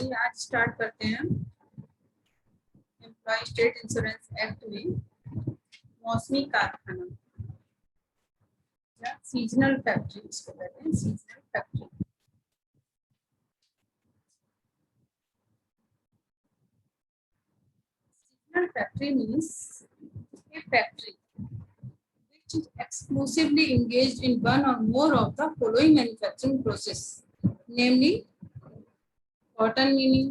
चलिए आज स्टार्ट करते हैं एम्प्लॉय स्टेट इंश्योरेंस एक्ट में मौसमी कारखाना या सीजनल फैक्ट्री इसको कहते हैं, seasonal factory. Seasonal factory means a factory which is exclusively engaged in one or more of the following manufacturing process, namely cotton ginning,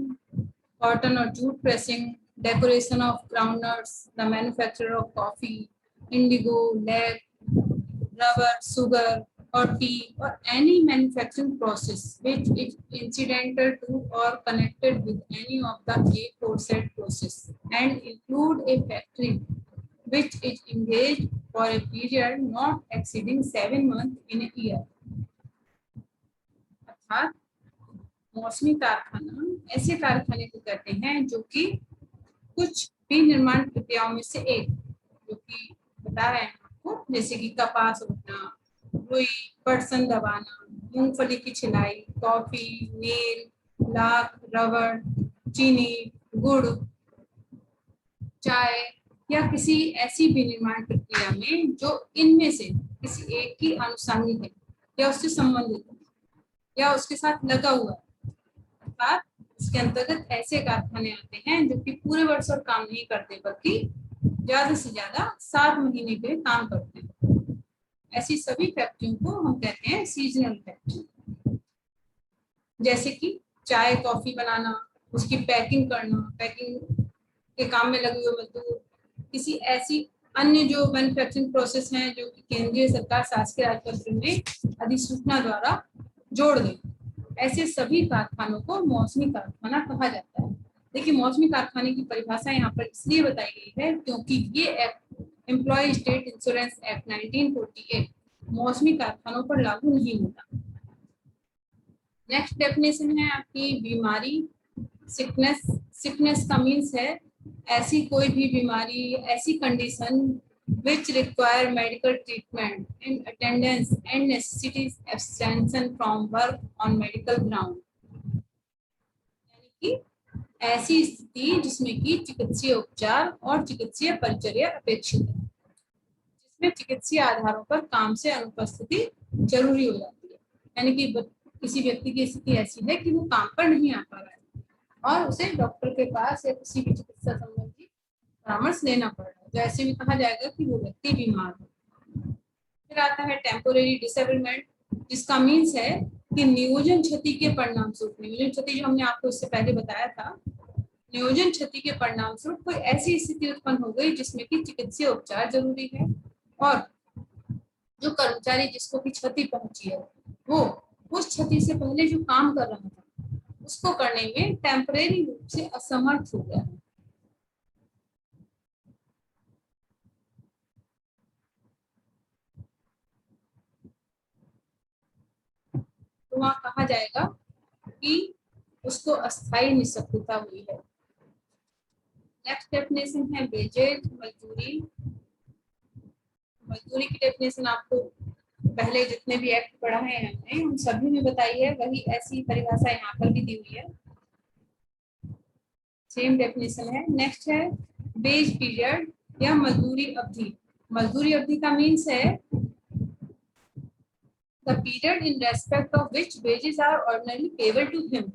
cotton or jute pressing, decoration of groundnuts, the manufacture of coffee, indigo, lead, rubber, sugar or tea, or any manufacturing process which is incidental to or connected with any of the aforesaid process, and include a factory which is engaged for a period not exceeding 7 months in a year। अर्थात मौसमी कारखाना ऐसे कारखाने को कहते हैं जो कि कुछ भी निर्माण प्रक्रियाओं में से एक, जो कि बता रहे हैं आपको, जैसे कि कपास उगना, रुई, पटसन दबाना, मूंगफली की छिलाई, कॉफी, नील, लाख, रबड़, चीनी, गुड़, चाय या किसी ऐसी विनिर्माण प्रक्रिया में जो इनमें से किसी एक की आनुषंगिक है या उससे संबंधित है या उसके साथ लगा हुआ है। अर्थात इसके अंतर्गत ऐसे कारखाने आते हैं जो कि पूरे वर्ष और काम नहीं करते बल्कि ज्यादा से ज्यादा 7 महीने के लिए काम करते हैं। ऐसी सभी फैक्ट्रियों को हम कहते हैं सीजनल फैक्ट्री। जैसे कि चाय कॉफी बनाना, उसकी पैकिंग करना, पैकिंग के काम में लगे हुए मजदूर, किसी ऐसी अन्य जो मैन्युफैक्चरिंग प्रोसेस हैं जो कि केंद्रीय सरकार शासकीय राजपत्र में अधिसूचना द्वारा जोड़ दें, ऐसे सभी कारखानों को मौसमी कारखाना कहा जाता है। देखिए, मौसमी कारखाने की परिभाषा यहाँ पर इसलिए बताई गई है क्योंकि ये act employ state insurance act 1948 मौसमी कारखानों पर लागू नहीं होता। नेक्स्ट डेफिनेशन है आपकी बीमारी, सिकनेस। सिकनेस का मीन्स है ऐसी कोई भी बीमारी, ऐसी condition which require medical treatment in attendance and necessitates abstention from work on medical ground। यानी कि ऐसी स्थिति जिसमें कि चिकित्सीय उपचार और चिकित्सीय परिचर्या अपेक्षित है, जिसमें चिकित्सीय आधारों पर काम से अनुपस्थिति जरूरी हो जाती है। यानी कि किसी व्यक्ति की स्थिति ऐसी है कि वो काम पर नहीं आ पा रहा है और उसे डॉक्टर के पास या किसी भी चिकित्सा संबंधी परामर्श लेना पड़ रहा है, तो ऐसे में कहा जाएगा कि वो व्यक्ति बीमार है। फिर आता है टेम्पोरेरी डिसेबलमेंट, जिसका मीन्स है कि नियोजन क्षति के परिणाम स्वरूप, नियोजन क्षति जो हमने आपको इससे पहले बताया था, नियोजन क्षति के परिणाम स्वरूप कोई ऐसी स्थिति उत्पन्न हो गई जिसमें कि चिकित्सीय उपचार जरूरी है और जो कर्मचारी जिसको की क्षति पहुंची है वो उस क्षति से पहले जो काम कर रहा था उसको करने में टेम्परेरी रूप से असमर्थ हो गया है। तो वहां कहा जाएगा कि उसको अस्थायी निःशक्तता हुई है। नेक्स्ट डेफिनेशन है वेजेज, मजदूरी। मजदूरी की डेफिनेशन आपको पहले जितने भी एक्ट पढ़ा है हमने उन सभी में बताई है, वही ऐसी परिभाषा यहाँ पर भी दी हुई है, सेम डेफिनेशन है। नेक्स्ट है वेज पीरियड या मजदूरी अवधि। मजदूरी अवधि का मीन्स है the period in respect of which wages are ordinarily payable to him,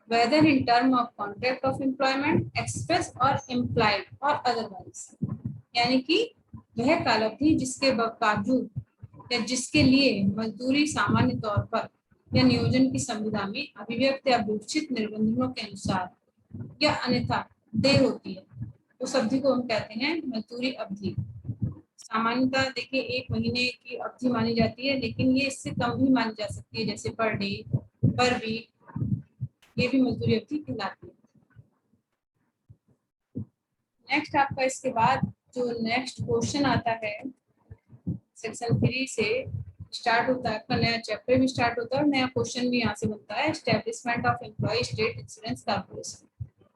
whether in term of contract of employment, express or implied or otherwise। यानी कि वह कालावधि जिसके बावजूद या जिसके लिए मजदूरी सामान्य तौर पर या नियोजन की संविदा में अभिव्यक्त या विवक्षित निर्बंधों के अनुसार या अन्यथा देय होती है, उस अवधि को हम कहते हैं मजदूरी अवधि। सामान्यतः देखिए 1 महीने की अवधि मानी जाती है, लेकिन ये इससे कम भी मानी जा सकती है, जैसे पर डे, पर वीक, ये भी मजदूरी अवधि कहलाती है। नेक्स्ट आपका इसके बाद जो नेक्स्ट क्वेश्चन आता है सेक्शन 3 से स्टार्ट होता है, आपका नया चैप्टर भी स्टार्ट होता है और नया क्वेश्चन भी यहाँ से बनता है, establishment of employ state insurance corporation.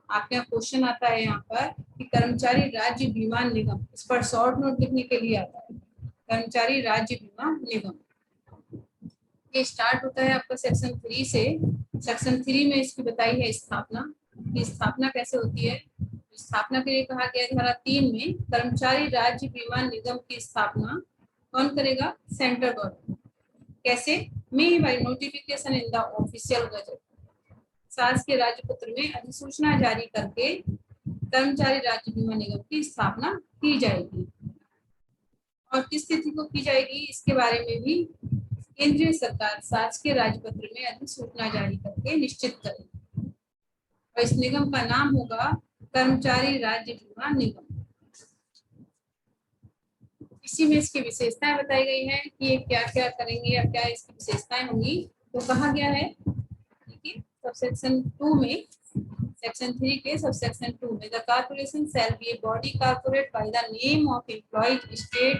आपके यहाँ क्वेश्चन आता है यहाँ पर कि कर्मचारी राज्य बीमा निगम, इस पर शॉर्ट नोट लिखने के लिए आता है, कर्मचारी राज्य बीमा निगम ये स्टार्ट होता है आपका सेक्शन 3 से। सेक्शन 3 में इसकी बताई है स्थापना, की स्थापना कैसे होती है। स्थापना के लिए कहा गया है धारा 3 में, कर्मचारी राज्य बीमा निगम की स्थापना कौन करेगा, सेंट्रल गवर्नमेंट। कैसे, may by notification in the official gazette, शासकीय राजपत्र में अधिसूचना जारी करके कर्मचारी राज्य बीमा निगम की स्थापना की जाएगी। और किस तिथि को की जाएगी, इसके बारे में भी केंद्रीय सरकार शासकीय राजपत्र में अधिसूचना जारी करके निश्चित करेगी। और इस निगम का नाम होगा कर्मचारी राज्य बीमा निगम। इसी में इसकी विशेषताएं बताई गई हैं कि ये क्या क्या करेंगे या क्या इसकी विशेषताएं होंगी। तो कहा गया है देखिए सब सेक्शन 2 में, सेक्शन 3 के सब सेक्शन 2 में, the corporation shall B a body corporate by the name of employees state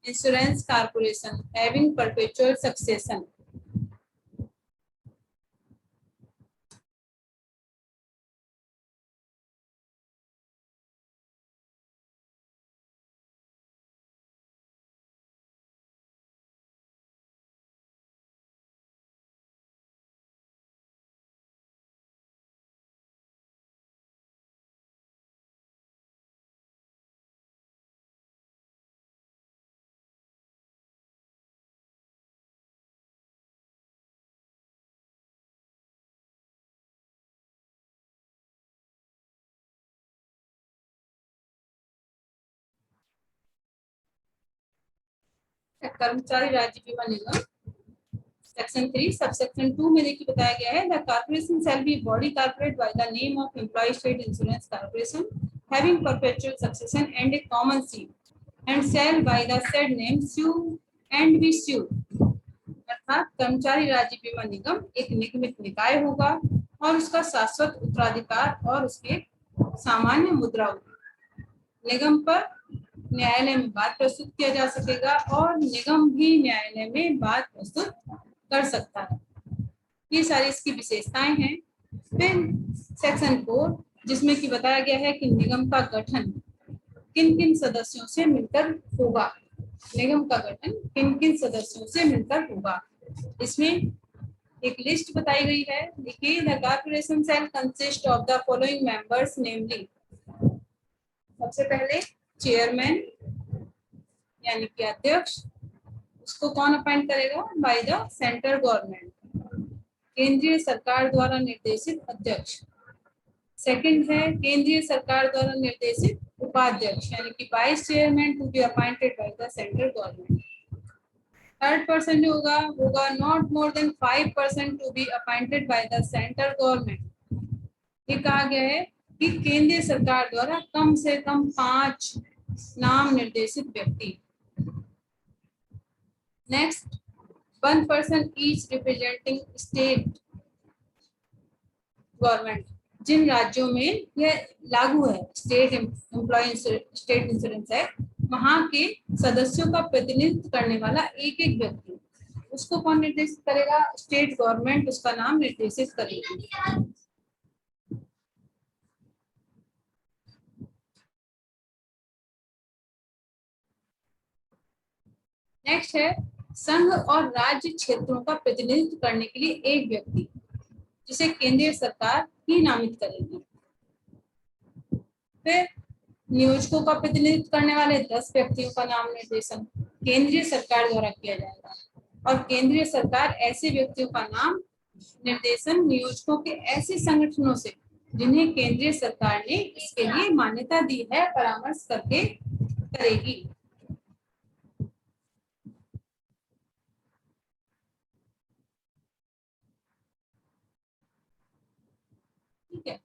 insurance corporation having perpetual succession. कर्मचारी राज्य बीमा निगम सेक्शन 3 सब सेक्शन 2 में देखिए बताया गया है, the corporation shall be body corporate by the name of employ state insurance corporation having perpetual succession and a common seal and shall by the said name sue and be sued। अर्थात कर्मचारी राज्य बीमा निगम एक निगमित निकाय होगा और उसका शाश्वत उत्तराधिकार और उसके सामान्य मुद्रा होगी। निगम पर न्यायालय में बात प्रस्तुत किया जा सकेगा और निगम भी न्यायालय में बात प्रस्तुत कर सकता है। ये सारी इसकी विशेषताएं हैं। फिर सेक्शन 4 जिसमें कि बताया गया है कि निगम का गठन किन किन सदस्यों से मिलकर होगा। निगम का गठन किन किन सदस्यों से मिलकर होगा, इसमें एक लिस्ट बताई गई है। देखिए, the corporation shall consist of the following members namely, सबसे पहले चेयरमैन यानी कि अध्यक्ष, उसको कौन अपॉइंट करेगा, बाय द सेंट्रल गवर्नमेंट, केंद्रीय सरकार द्वारा निर्देशित अध्यक्ष। सेकंड है केंद्रीय सरकार द्वारा निर्देशित उपाध्यक्ष यानी कि vice chairman to be appointed by the central government. Third person जो होगा not more than 5% to be appointed by the central government. ये कहा गया है कि केंद्रीय सरकार द्वारा कम से कम 5 नाम निर्देशित व्यक्ति। Next, 1% each representing state government, जिन राज्यों में यह लागू है स्टेट एम्प्लॉय स्टेट इंश्योरेंस है, वहां के सदस्यों का प्रतिनिधित्व करने वाला एक एक व्यक्ति, उसको कौन निर्देशित करेगा, स्टेट गवर्नमेंट उसका नाम निर्देशित करेगी। नेक्स्ट है संघ और राज्य क्षेत्रों का प्रतिनिधित्व करने के लिए एक व्यक्ति, जिसे केंद्रीय सरकार ही नामित करेगी। फिर नियोजकों का प्रतिनिधित्व करने वाले 10 व्यक्तियों का नाम निर्देशन केंद्रीय सरकार द्वारा किया जाएगा और केंद्रीय सरकार ऐसे व्यक्तियों का नाम निर्देशन नियोजकों के ऐसे संगठनों से जिन्हें केंद्रीय सरकार ने इसके लिए मान्यता दी है परामर्श करके करेगी। ठीक है,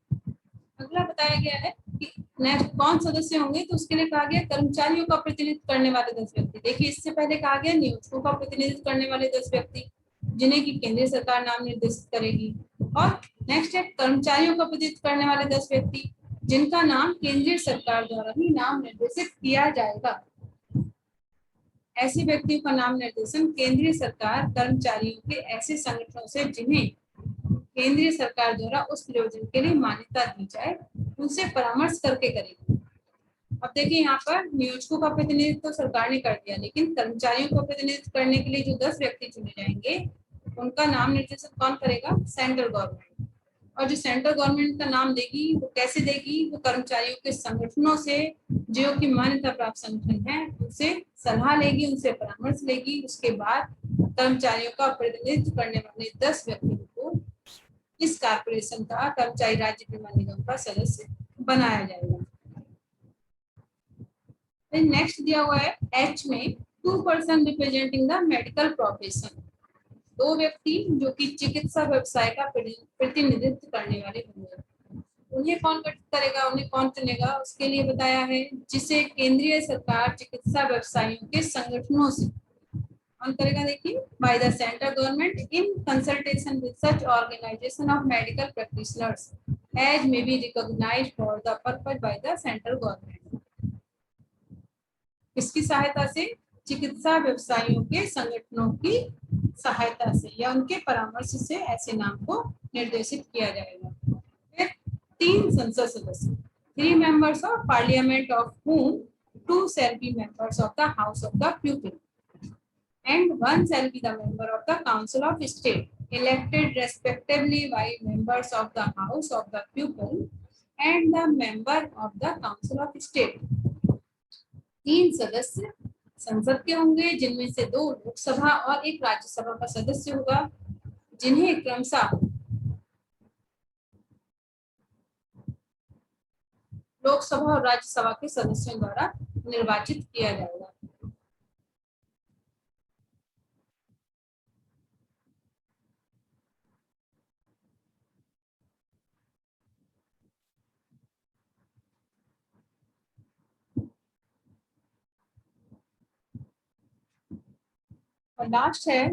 अगला बताया गया है कि नेक्स्ट कौन सदस्य होंगे, तो उसके लिए कहा गया कर्मचारियों का प्रतिनिधित्व करने वाले 10 व्यक्ति। देखिए, इससे पहले कहा गया नियोजकों का प्रतिनिधित्व करने वाले 10 व्यक्ति जिन्हें की केंद्रीय सरकार नाम निर्देशित करेगी। और नेक्स्ट है कर्मचारियों का प्रतिनिधित्व करने वाले 10 व्यक्ति जिनका नाम केंद्रीय सरकार द्वारा ही नाम निर्देशित किया जाएगा। ऐसे व्यक्तियों का नाम निर्देशन केंद्रीय सरकार कर्मचारियों के ऐसे संगठनों से जिन्हें केंद्रीय सरकार द्वारा उस प्रयोजन के लिए मान्यता दी जाए उनसे परामर्श करके करेगी। अब देखिए यहाँ पर नियोजकों का प्रतिनिधित्व तो सरकार ने कर दिया, लेकिन कर्मचारियों को प्रतिनिधित्व करने के लिए जो 10 व्यक्ति चुने जाएंगे उनका नाम निर्देशन कौन करेगा? Central government. और जो सेंट्रल गवर्नमेंट का नाम देगी वो कैसे देगी? वो कर्मचारियों के संगठनों से, जो कि मान्यता प्राप्त संगठन है, उनसे सलाह लेगी, उनसे परामर्श लेगी। उसके बाद कर्मचारियों का प्रतिनिधित्व करने वाले 10 व्यक्तियों को इस कारपोरेशन का, कर्मचारी राज्य बीमा निगम का सदस्य बनाया जाएगा। नेक्स्ट दिया हुआ है एच में 2 person representing the medical profession, 2 व्यक्ति जो कि चिकित्सा व्यवसाय का प्रतिनिधित्व करने वाले होंगे। उन्हें कौन करेगा, उन्हें कौन चुनेगा? उसके लिए बताया है जिसे केंद्रीय सरकार चिकित्सा व्यवसायियों के संगठनों से कौन करेगा? देखिए, by the central government in consultation with such organisation of medical practitioners as may be recognised for the purpose by the central government. किसकी सहायता से? चिकित्सा व्यवसायियों के संगठनों की सहायता से या उनके परामर्श से ऐसे नाम को निर्देशित किया जाएगा। फिर 3 संसद सदस्य, 3 members of parliament of whom 2 shall be members of the house of the pupil and 1 shall be the member of the council of state elected respectively by members of the house of the pupil and the member of the council of state। 3 सदस्य संसद के होंगे, जिनमें से 2 लोकसभा और 1 राज्यसभा का सदस्य होगा, जिन्हें क्रमशः लोकसभा और राज्यसभा के सदस्यों द्वारा निर्वाचित किया जाएगा। और लास्ट है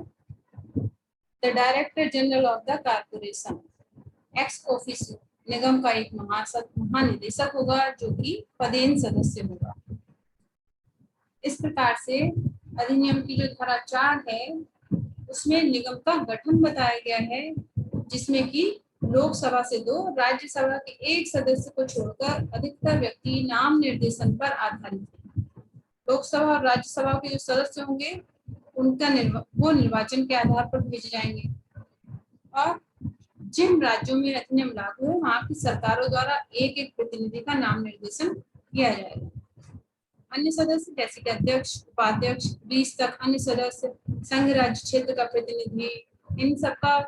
the director general of the corporation, ex officio, निगम का एक महानिदेशक होगा जो कि पदेन सदस्य होगा। इस प्रकार से अधिनियम की जो धारा 4 है उसमें निगम का गठन बताया गया है, जिसमें कि लोकसभा से 2, राज्यसभा के 1 सदस्य को छोड़कर अधिकतर व्यक्ति नाम निर्देशन पर आधारित है। लोकसभा और राज्यसभा के जो सदस्य होंगे उनका वो निर्वाचन के आधार पर भेजे जाएंगे। और जिन राज्यों में अधिनियम लागू है वहां की सरकारों द्वारा एक प्रतिनिधि का नाम निर्देशन किया जाएगा। अन्य सदस्य जैसे कि अध्यक्ष, उपाध्यक्ष, 20 तक अन्य सदस्य, संघ राज्य क्षेत्र का प्रतिनिधि, इन सबका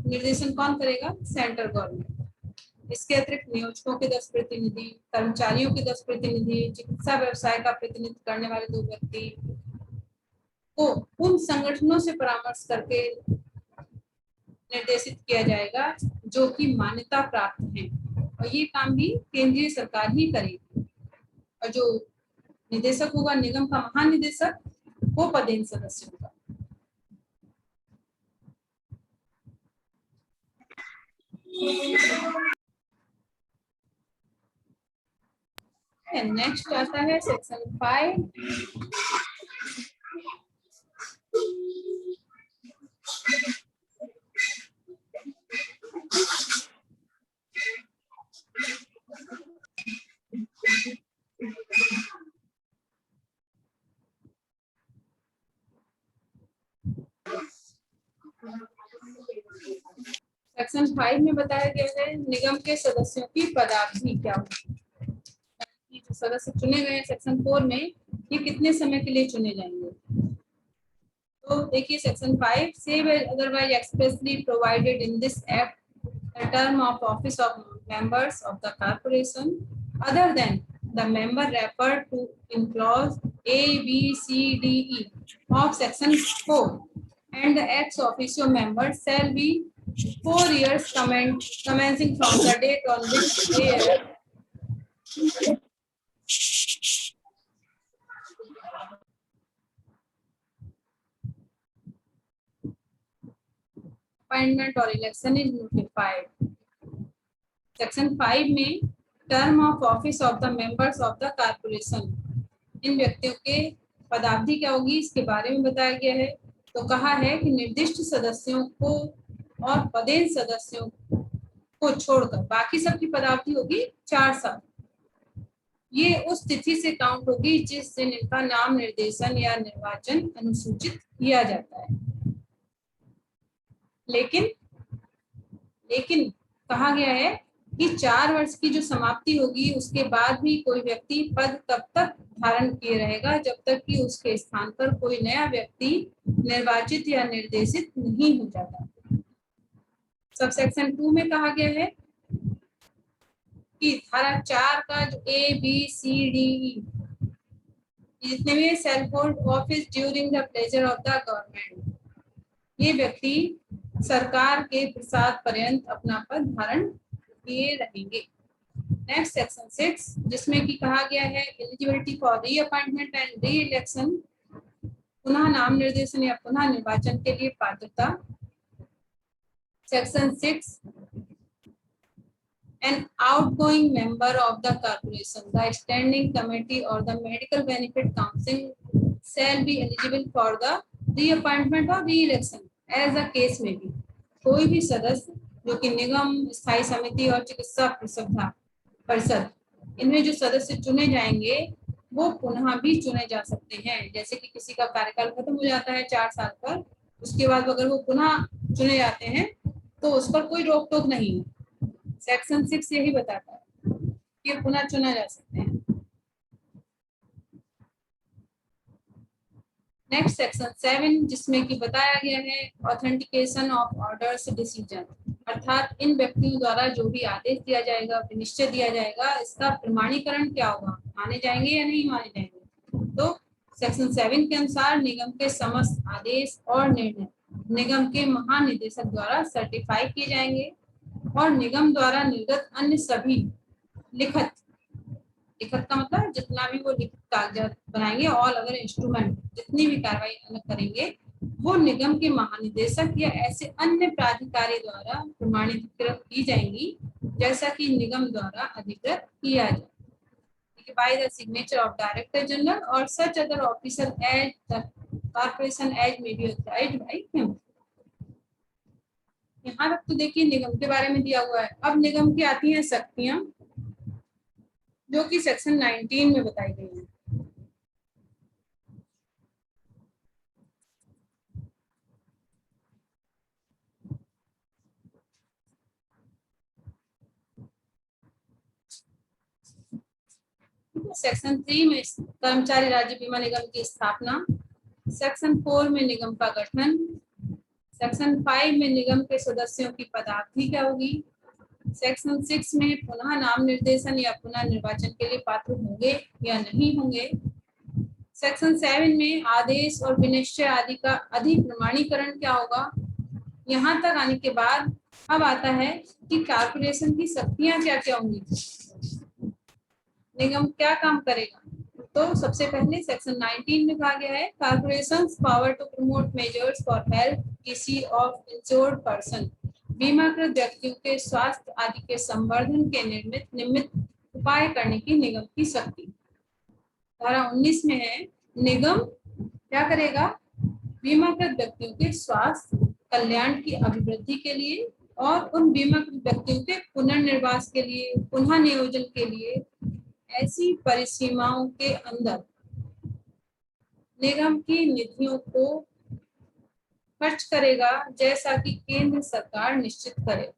निर्देशन कौन करेगा? Central government. इसके अतिरिक्त नियोजकों के 10 प्रतिनिधि, कर्मचारियों के 10 प्रतिनिधि, चिकित्सा व्यवसाय का प्रतिनिधित्व करने वाले 2 व्यक्ति को उन संगठनों से परामर्श करके निर्देशित किया जाएगा जो कि मान्यता प्राप्त हैं, और ये काम भी केंद्रीय सरकार ही करेगी। और जो निदेशक होगा, निगम का महानिदेशक, वो पदेन सदस्य होगा। नेक्स्ट आता है सेक्शन 5। सेक्शन 5 में बताया गया है निगम के सदस्यों की पदावधि क्या होगी। जो सदस्य चुने गए हैं सेक्शन 4 में, ये कितने समय के लिए चुने जाएंगे? तो देखिए सेक्शन 5 से otherwise expressly provided in this act the term of office of members of the corporation other than the member referred to in clause A, B, C, D, E of section 4 and the ex officio members shall be 4 years commencing from the date on which they appointment or election is notified। Section 5 में term of office of the members of the corporation, इन व्यक्तियों के पदावधि क्या होगी इसके बारे में बताया गया है। तो कहा है कि निर्दिष्ट सदस्यों को और पदेन सदस्यों को छोड़कर बाकी सबकी पदावधि होगी 4 साल। ये उस तिथि से काउंट होगी जिस दिन इनका नाम निर्देशन या निर्वाचन अनुसूचित किया जाता है। लेकिन लेकिन कहा गया है कि 4 वर्ष की जो समाप्ति होगी उसके बाद भी कोई व्यक्ति पद तब तक धारण किए रहेगा जब तक कि उसके स्थान पर कोई नया व्यक्ति निर्वाचित या निर्देशित नहीं हो जाता। सब सेक्शन 2 में कहा गया है कि धारा 4 का जो A, B, C, D, E जितने भी self hold office during the pleasure of the government, ये व्यक्ति सरकार के प्रसाद पर्यंत अपना पद धारण किए रहेंगे। नेक्स्ट सेक्शन 6 जिसमें कि कहा गया है eligibility for reappointment and re election, पुनः नाम निर्देशन या पुनः निर्वाचन के लिए पात्रता। Section 6 an outgoing member of the corporation, the standing committee or the medical benefit council shall be eligible for the reappointment or re-election as the case may be। कोई भी सदस्य जो कि निगम, स्थायी समिति और चिकित्सा परिषद इनमें जो सदस्य चुने जाएंगे वो पुनः भी चुने जा सकते हैं। जैसे कि किसी का कार्यकाल खत्म हो जाता है 4 साल पर, उसके बाद अगर वो पुनः चुने जाते हैं तो उस पर कोई रोक टोक नहीं है। सेक्शन 6 यही बताता है कि पुनः चुना जा सकते हैं। नेक्स्ट सेक्शन 7 जिसमें कि बताया गया है ऑथेंटिकेशन ऑफ ऑर्डर्स डिसीजन, अर्थात इन व्यक्तियों द्वारा जो भी आदेश दिया जाएगा, निश्चय दिया जाएगा, इसका प्रमाणीकरण क्या होगा, माने जाएंगे या नहीं माने जाएंगे। तो सेक्शन 7 के अनुसार निगम के समस्त आदेश और निर्णय निगम के महानिदेशक द्वारा सर्टिफाई किए जाएंगे और निगम द्वारा निर्गत अन्य सभी लिखित का मतलब जितना भी वो लिखित कागजात बनाएंगे, ऑल अदर इंस्ट्रूमेंट, जितनी भी कार्रवाई अलग करेंगे वो निगम के महानिदेशक या ऐसे अन्य प्राधिकारी द्वारा प्रमाणीकृत की जाएंगी जैसा कि निगम द्वारा अधिकृत किया जाए by the signature of director general और such other officer as the corporation as may be authorised by him. यहाँ तक तो देखिए निगम के बारे में दिया हुआ है। अब निगम की आती हैं शक्तियां जो कि सेक्शन 19 में बताई गई है। सेक्शन 3 में कर्मचारी राज्य बीमा निगम की स्थापना, सेक्शन 4 में निगम का गठन, सेक्शन 5 में निगम के सदस्यों की पदावधि क्या होगी, सेक्शन 6 में पुनः नाम निर्देशन या पुनः निर्वाचन के लिए पात्र होंगे या नहीं होंगे, सेक्शन 7 में आदेश और विनिश्चय आदि का अधिक प्रमाणीकरण क्या होगा। यहाँ तक आने के बाद अब आता है कि कॉर्पोरेशन की शक्तियां क्या क्या होंगी, निगम क्या काम करेगा। तो सबसे पहले सेक्शन 19 में कहा गया है corporations power to promote measures for health किसी ऑफ इंश्योर्ड पर्सन, बीमाकृत व्यक्तियों के स्वास्थ्य आदि के संवर्धन के निमित्त उपाय करने की निगम की शक्ति। धारा 19 में है निगम क्या करेगा, बीमाकृत व्यक्तियों के स्वास्थ्य कल्याण की अभिवृद्धि के लिए और उन बीमाकृत व्यक्तियों के पुनर्निर्वास के लिए, पुनः नियोजन के लिए ऐसी परिसीमाओं के अंदर निगम की निधियों को खर्च करेगा जैसा कि केंद्र सरकार निश्चित करे।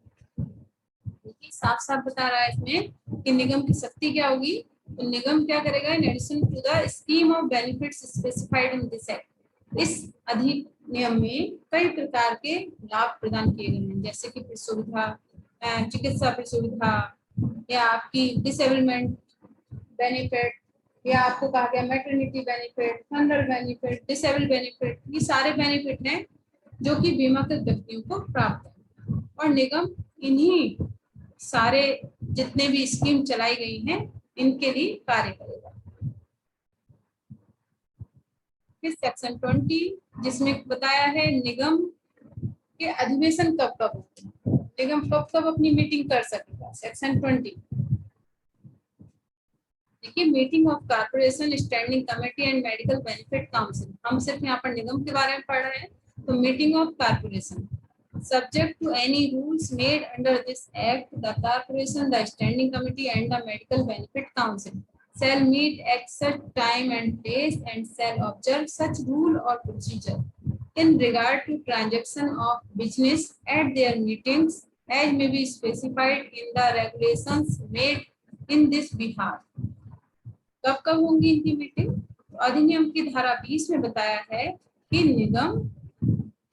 साफ साफ बता रहा है इसमें कि निगम की शक्ति क्या होगी। तो निगम क्या करेगा, in addition to the scheme of benefits specified in this act, इस अधिनियम में कई प्रकार के लाभ प्रदान किए गए हैं जैसे कि सुविधा, चिकित्सा सुविधा या आपकी डिसेबलमेंट बेनिफिट या आपको कहा गया maternity benefit, thunder benefit, disable benefit, ये सारे बेनिफिट हैं जो कि बीमाकृत व्यक्तियों को प्राप्त है और निगम इन्हीं सारे जितने भी स्कीम चलाई गई हैं इनके लिए कार्य करेगा। फिर सेक्शन 20 जिसमें बताया है निगम के अधिवेशन कब कब होते हैं, निगम कब कब अपनी मीटिंग कर सकेगा। सेक्शन 20 देखिए meeting of corporation standing committee and medical benefit council, हम सिर्फ यहाँ पर निगम के बारे में पढ़ रहे हैं। तो meeting of corporation subject to any rules made under this act, the corporation, the standing committee and the medical benefit council shall meet at such time and place and shall observe such rule or procedure in regard to transaction of business at their meetings as may be specified in the regulations made in this behalf. कब कब होंगी इनकी meeting? तो अधिनियम की धारा 20 में बताया है कि निगम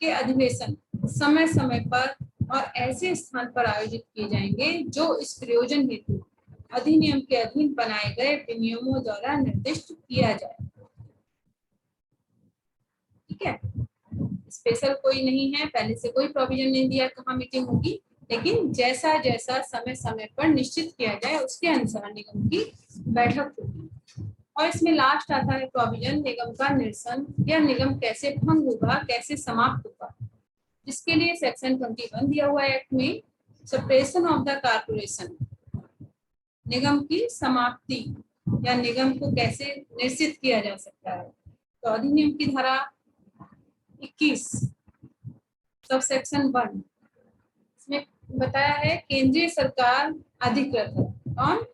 के अधिवेशन समय समय पर और ऐसे स्थान पर आयोजित किए जाएंगे जो इस प्रयोजन हेतु अधिनियम के अधीन बनाए गए विनियमों द्वारा निर्दिष्ट किया जाए। ठीक है, स्पेशल कोई नहीं है, पहले से कोई प्रोविजन नहीं दिया कहाँ मीटिंग होगी, लेकिन जैसा जैसा समय समय पर निश्चित किया जाए उसके अनुसार निगम की बैठक होगी। और इसमें लास्ट आता है प्रोविजन निगम का निरसन या निगम कैसे भंग होगा, कैसे समाप्त होगा, जिसके लिए सेक्शन 21 दिया हुआ है एक्ट में, सप्रेशन ऑफ द कारपोरेशन, निगम की समाप्ति या निगम को कैसे निश्चित किया जा सकता है। तो अधिनियम की धारा 21 सब सेक्शन 1 इसमें बताया है केंद्रीय सरकार अधिकृत है, कौन?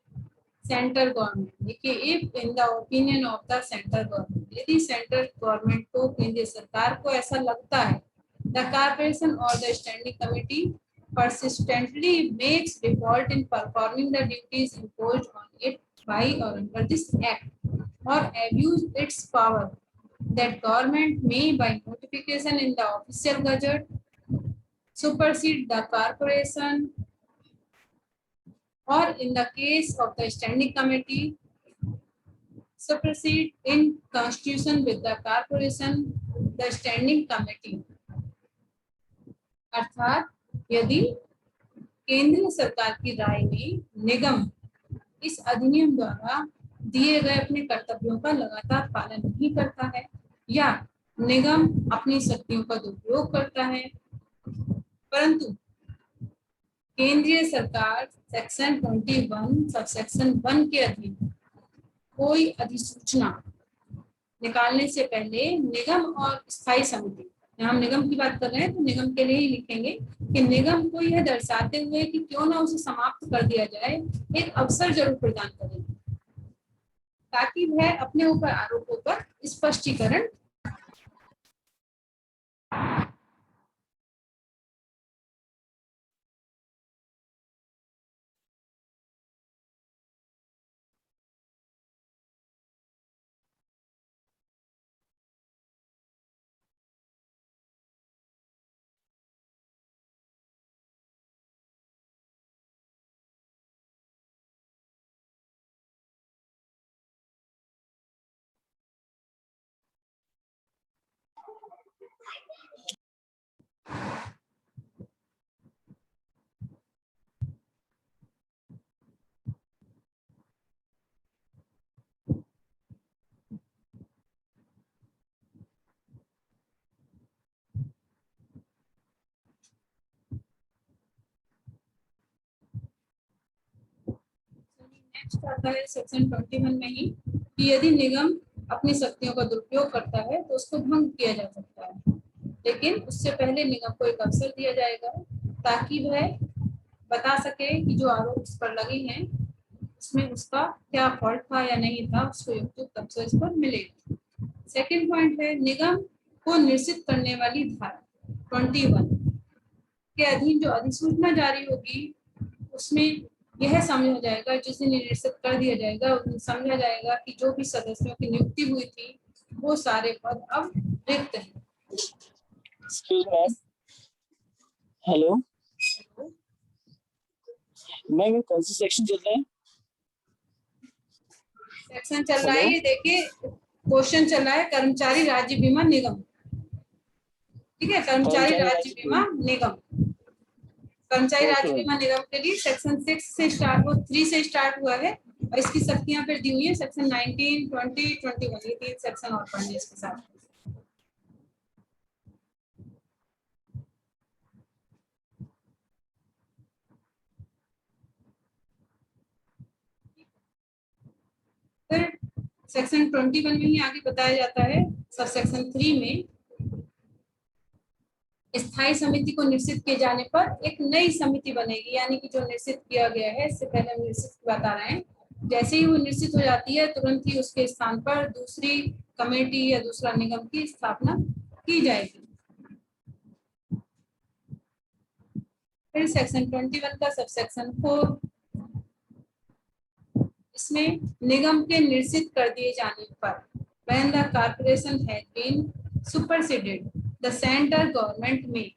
Central government. देखिए, if in the opinion of the central government, यदि सेंट्रल गवर्नमेंट को, केंद्रीय सरकार को ऐसा लगता है, द कॉर्पोरेशन और the standing committee persistently makes default in performing the duties imposed on it by or under this act or abuse its power, that government may by notification in the official gazette supersede the corporation, or in the case of the standing committee supersede in constitution with the corporation the standing committee। अर्थात यदि केंद्र सरकार की राय में निगम इस अधिनियम द्वारा दिए गए अपने कर्तव्यों का लगातार पालन नहीं करता है या निगम अपनी शक्तियों का दुरुपयोग करता है, परंतु केंद्रीय सरकार सेक्शन 21 सब सेक्शन 1 के अधीन कोई अधिसूचना निकालने से पहले निगम और स्थायी समिति, हम निगम की बात कर रहे हैं तो निगम के लिए ही लिखेंगे कि निगम को यह दर्शाते हुए कि क्यों ना उसे समाप्त कर दिया जाए, एक अवसर जरूर प्रदान करेंगे ताकि वह अपने ऊपर आरोपों पर स्पष्टीकरण। नेक्स्ट आता है सेक्शन 21 में ही कि यदि निगम अपनी शक्तियों का दुरुपयोग करता है तो उसको भंग किया जा सकता है, लेकिन उससे पहले निगम को एक अवसर दिया जाएगा ताकि वह बता सके कि जो आरोप उस पर लगे हैं उसमें उसका क्या फॉल्ट था या नहीं था, उसको युक्त अवसर इस पर मिलेगा। सेकंड पॉइंट है निगम को निश्चित करने वाली धारा 21 के अधीन जो अधिसूचना जारी होगी उसमें यह समझा जाएगा, जिस दिन निश्चित कर दिया जाएगा उस दिन समझा जाएगा कि जो भी सदस्यों की नियुक्ति हुई थी वो सारे पद अब रिक्त हैं। एक्सक्यूज मैम, हेलो मैम, कौन सा सेक्शन चल रहा है? सेक्शन चल रहा है, ये देखिए क्वेश्चन चल रहा है कर्मचारी राज्य बीमा निगम। ठीक है, कर्मचारी राज्य बीमा निगम, कर्मचारी राज्य बीमा निगम के लिए सेक्शन 6 से स्टार्ट हुआ, 3 से स्टार्ट हुआ है और इसकी शक्तियां फिर दी हुई है सेक्शन 19, 20, 21, ये 3 सेक्शन और पढ़ने इसके साथ। फिर सेक्शन 21 में ही आगे बताया जाता है सब सेक्शन 3 में स्थायी समिति को निश्चित किए जाने पर एक नई समिति बनेगी, यानी कि जो निश्चित किया गया है, इससे पहले हम निश्चित बता रहे हैं जैसे ही वो निश्चित हो जाती है तुरंत ही उसके स्थान पर दूसरी कमेटी या दूसरा निगम की स्थापना की जाएगी। फिर सेक्शन 21 का सबसेक्शन 4, इसमें निगम के निश्चित कर दिए जाने पर when the corporation has been superseded the central government में,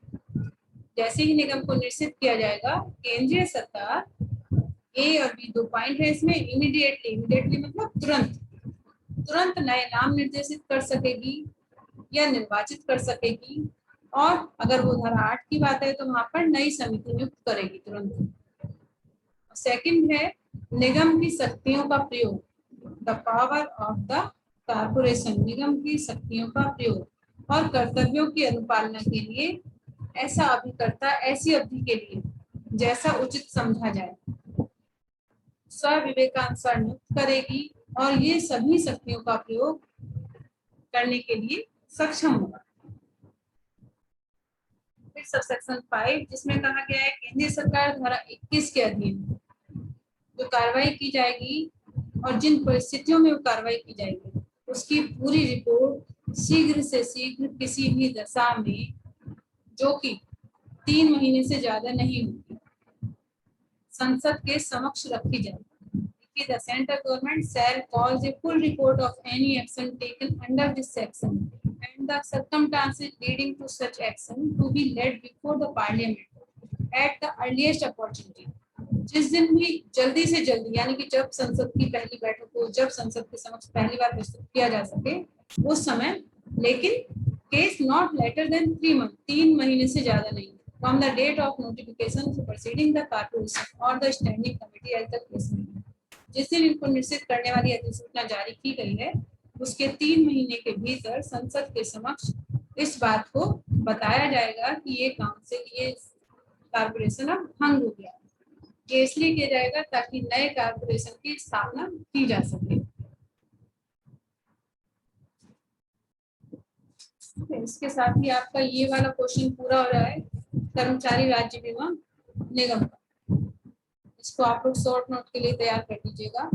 जैसे ही निगम को निश्चित किया जाएगा केंद्रीय सरकार, ए और बी 2 पॉइंट है इसमें, इमीडिएटली मतलब तुरंत नए नाम निर्देशित कर सकेगी या निर्वाचित कर सकेगी, और अगर वो धारा 8 की बात है तो वहां पर नई समिति नियुक्त करेगी तुरंत। सेकंड है निगम की शक्तियों का प्रयोग, the power of the corporation, निगम की शक्तियों का प्रयोग और कर्तव्यों की अनुपालना के लिए ऐसा अभिकर्ता ऐसी अवधि के लिए जैसा उचित समझा जाए स्वविवेकानुसार नियुक्त करेगी और ये सभी शक्तियों का प्रयोग करने के लिए सक्षम होगा। फिर सबसेक्शन 5 जिसमें कहा गया है केंद्रीय सरकार द्वारा 21 के अधीन जो कार्रवाई की जाएगी और जिन परिस्थितियों में वो कार्रवाई की जाएगी उसकी पूरी रिपोर्ट शीघ्र से शीघ्र किसी भी दशा में जो कि 3 महीने से ज्यादा नहीं होगी संसद के समक्ष रखी जाएगी। The central government shall cause a full report of any action taken under this section and the circumstances leading to such action to be laid before the parliament at the earliest opportunity। जिस दिन भी जल्दी से जल्दी यानी कि जब संसद की पहली बैठक हो, जब संसद के समक्ष पहली बार प्रस्तुत किया जा सके उस समय, लेकिन case not later than 3 months, 3 महीने से ज्यादा नहीं, from the date of notification superseding the corporation और the standing committee as the case में, जिस दिन इनको निश्चित करने वाली अधिसूचना जारी की गई है उसके 3 महीने के भीतर संसद के समक्ष इस बात को बताया जाएगा कि ये काउंसिल, ये कॉर्पोरेशन अब भंग हो गया। ये इसलिए किया जाएगा ताकि नए कॉर्पोरेशन की स्थापना की जा सके। इसके साथ ही आपका ये वाला क्वेश्चन पूरा हो रहा है कर्मचारी राज्य बीमा निगम का। इसको आप लोग शॉर्ट नोट के लिए तैयार कर लीजिएगा।